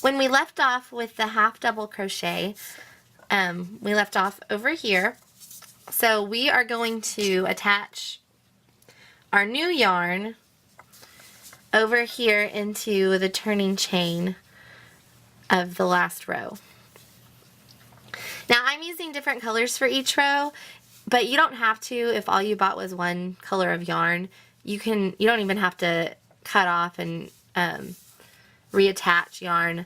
when we left off with the half double crochet, we left off over here. So we are going to attach our new yarn over here into the turning chain of the last row. Now I'm using different colors for each row, but you don't have to if all you bought was one color of yarn. You don't even have to cut off and reattach yarn.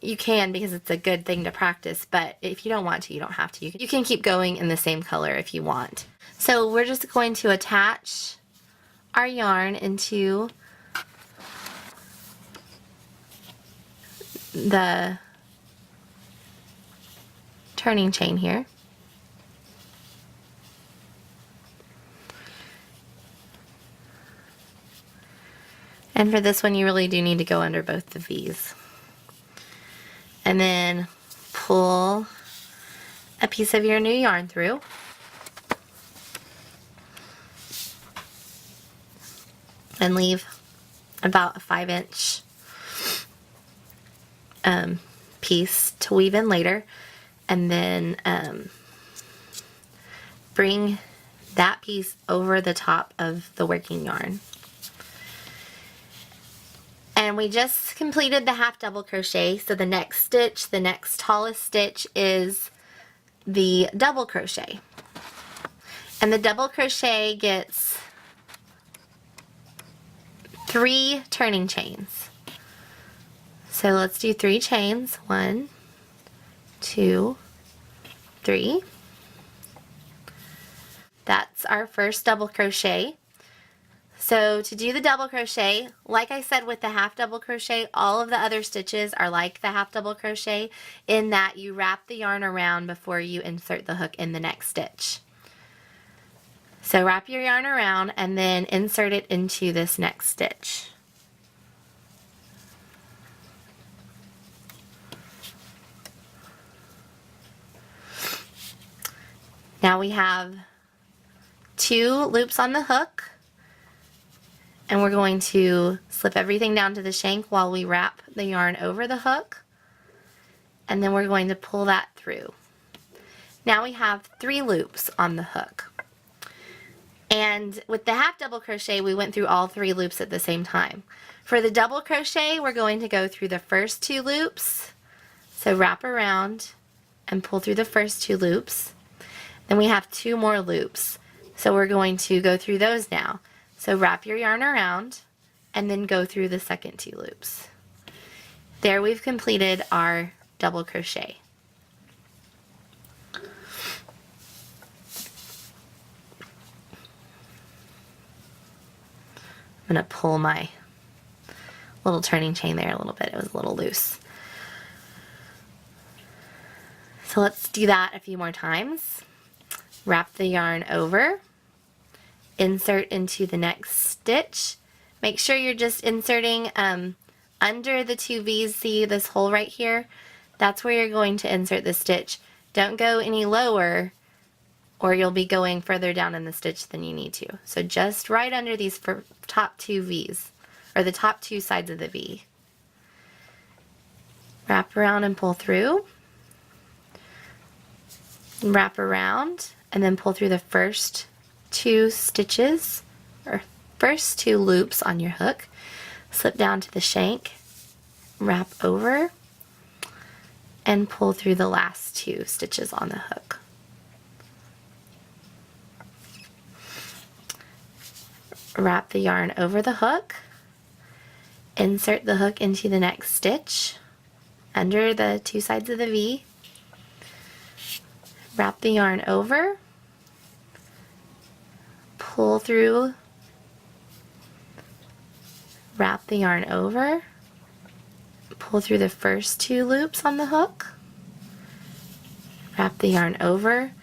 You can, because it's a good thing to practice, but if you don't want to, you don't have to. You can keep going in the same color if you want. So we're just going to attach our yarn into the turning chain here. And for this one, you really do need to go under both of these. And then pull a piece of your new yarn through. And leave about a 5-inch piece to weave in later. And then bring that piece over the top of the working yarn. And we just completed the half double crochet, so the next stitch, the next tallest stitch, is the double crochet. And the double crochet gets 3 turning chains. So let's do 3 chains. 1, 2, 3. That's our first double crochet. So to do the double crochet, like I said with the half double crochet, all of the other stitches are like the half double crochet in that you wrap the yarn around before you insert the hook in the next stitch. So wrap your yarn around and then insert it into this next stitch. Now we have 2 loops on the hook. And we're going to slip everything down to the shank while we wrap the yarn over the hook. And then we're going to pull that through. Now we have 3 loops on the hook. And with the half double crochet, we went through all 3 loops at the same time. For the double crochet, we're going to go through the first 2 loops. So wrap around and pull through the first 2 loops. Then we have 2 more loops. So we're going to go through those now. So wrap your yarn around and then go through the second 2 loops. There we've completed our double crochet. I'm going to pull my little turning chain there a little bit. It was a little loose. So let's do that a few more times. Wrap the yarn over. Insert into the next stitch. Make sure you're just inserting under the 2 V's. See this hole right here? That's where you're going to insert the stitch. Don't go any lower or you'll be going further down in the stitch than you need to. So just right under these top 2 V's, or the top 2 sides of the V. Wrap around and pull through. Wrap around and then pull through the first 2 stitches, or first 2 loops on your hook. Slip down to the shank, wrap over, and pull through the last 2 stitches on the hook. Wrap the yarn over the hook, insert the hook into the next stitch under the 2 sides of the V, wrap the yarn over, pull through, wrap the yarn over, pull through the first 2 loops on the hook, wrap the yarn over,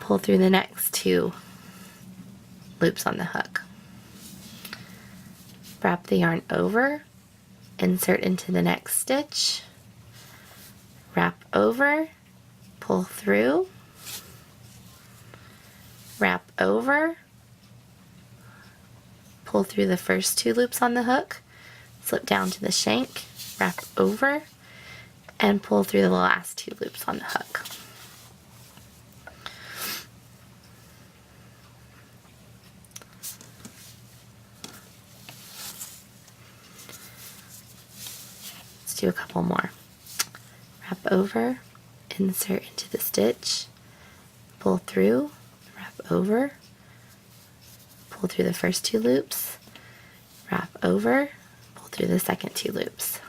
pull through the next 2 loops on the hook. Wrap the yarn over, insert into the next stitch, wrap over, pull through, wrap over, pull through the first 2 loops on the hook, slip down to the shank, wrap over, and pull through the last 2 loops on the hook. Let's do a couple more. Wrap over, insert into the stitch, pull through, wrap over, pull through the first 2 loops, wrap over, pull through the second 2 loops.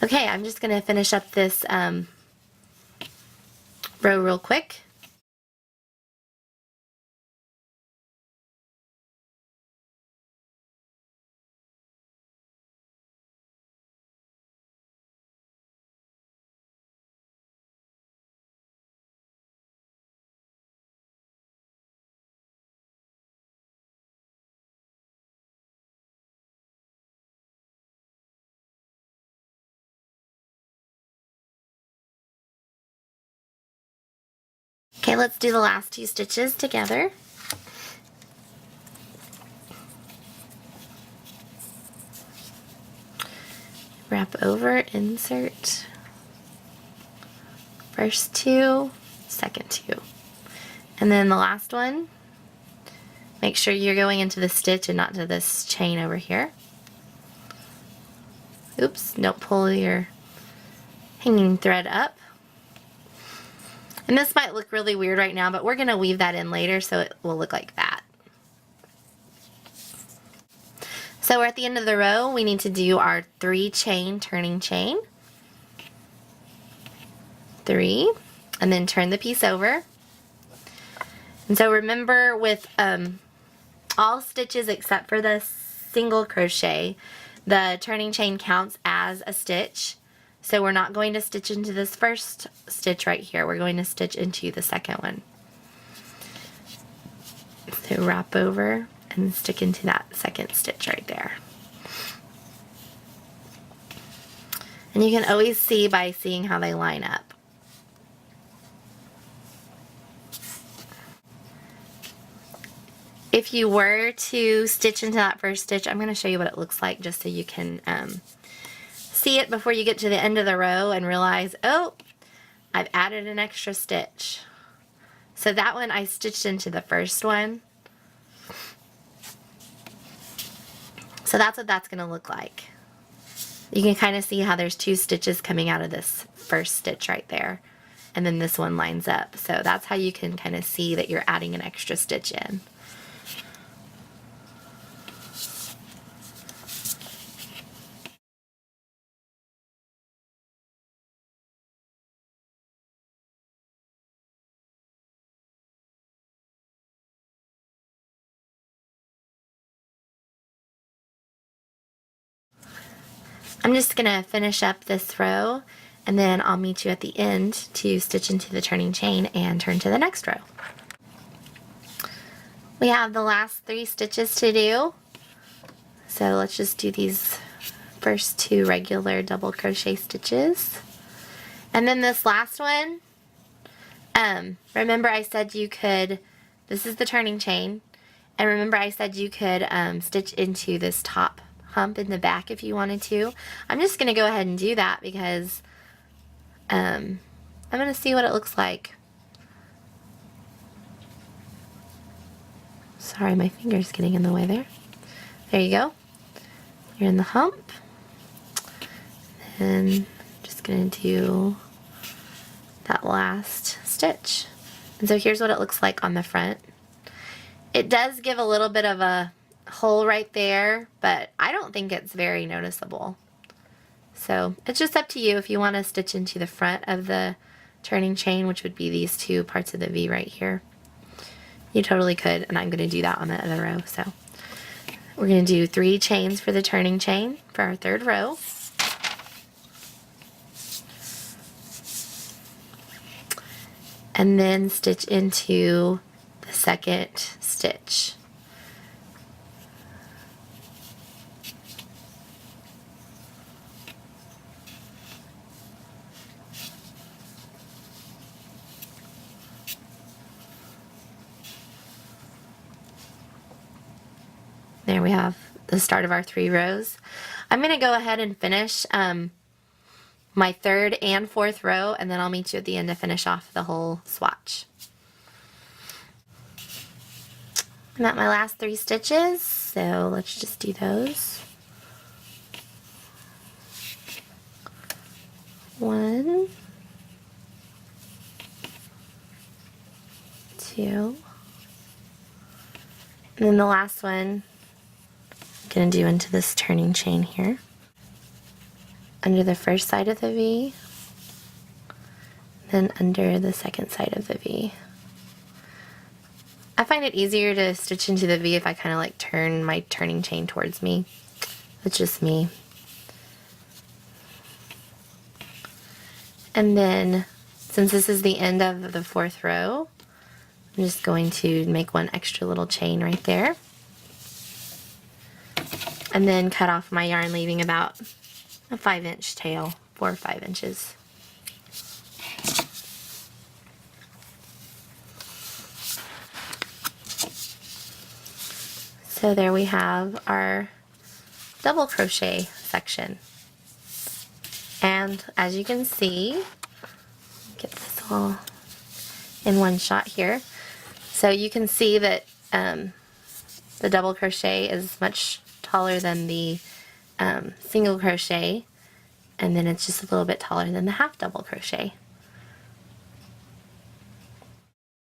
Okay, I'm just going to finish up this row real quick. Okay, let's do the last 2 stitches together. Wrap over, insert, first 2, second 2. And then the last one, make sure you're going into the stitch and not to this chain over here. Oops, don't pull your hanging thread up. And this might look really weird right now, but we're going to weave that in later so it will look like that. So we're at the end of the row. We need to do our 3 chain turning chain. 3, and then turn the piece over. And so remember, with all stitches except for the single crochet, the turning chain counts as a stitch. So we're not going to stitch into this first stitch right here. We're going to stitch into the second one. So wrap over and stick into that second stitch right there. And you can always see by seeing how they line up. If you were to stitch into that first stitch, I'm going to show you what it looks like just so you can see it before you get to the end of the row and realize, oh, I've added an extra stitch. So that one I stitched into the first one. So that's what that's going to look like. You can kind of see how there's 2 stitches coming out of this first stitch right there. And then this one lines up. So that's how you can kind of see that you're adding an extra stitch in. I'm just going to finish up this row, and then I'll meet you at the end to stitch into the turning chain and turn to the next row. We have the last 3 stitches to do, so let's just do these first 2 regular double crochet stitches. And then this last one, remember I said you could, this is the turning chain, and remember I said you could stitch into this top hump in the back if you wanted to. I'm just going to go ahead and do that because I'm going to see what it looks like. Sorry, my finger's getting in the way there. There you go. You're in the hump. And I'm just going to do that last stitch. And so here's what it looks like on the front. It does give a little bit of a hole right there, but I don't think it's very noticeable. So it's just up to you if you want to stitch into the front of the turning chain, which would be these 2 parts of the V right here. You totally could, and I'm going to do that on the other row. So we're going to do 3 chains for the turning chain for our 3rd row. And then stitch into the second stitch. There we have the start of our 3 rows. I'm going to go ahead and finish my third and fourth row, and then I'll meet you at the end to finish off the whole swatch. I'm at my last 3 stitches, so let's just do those. 1, 2, and then the last one I'm going to do into this turning chain here, under the first side of the V, then under the second side of the V. I find it easier to stitch into the V if I kind of like turn my turning chain towards me. That's just me. And then, since this is the end of the 4th row, I'm just going to make one extra little chain right there. And then cut off my yarn, leaving about a 5-inch tail, 4 or 5 inches. So there we have our double crochet section. And as you can see, get this all in one shot here. So you can see that the double crochet is much taller than the single crochet, and then it's just a little bit taller than the half double crochet.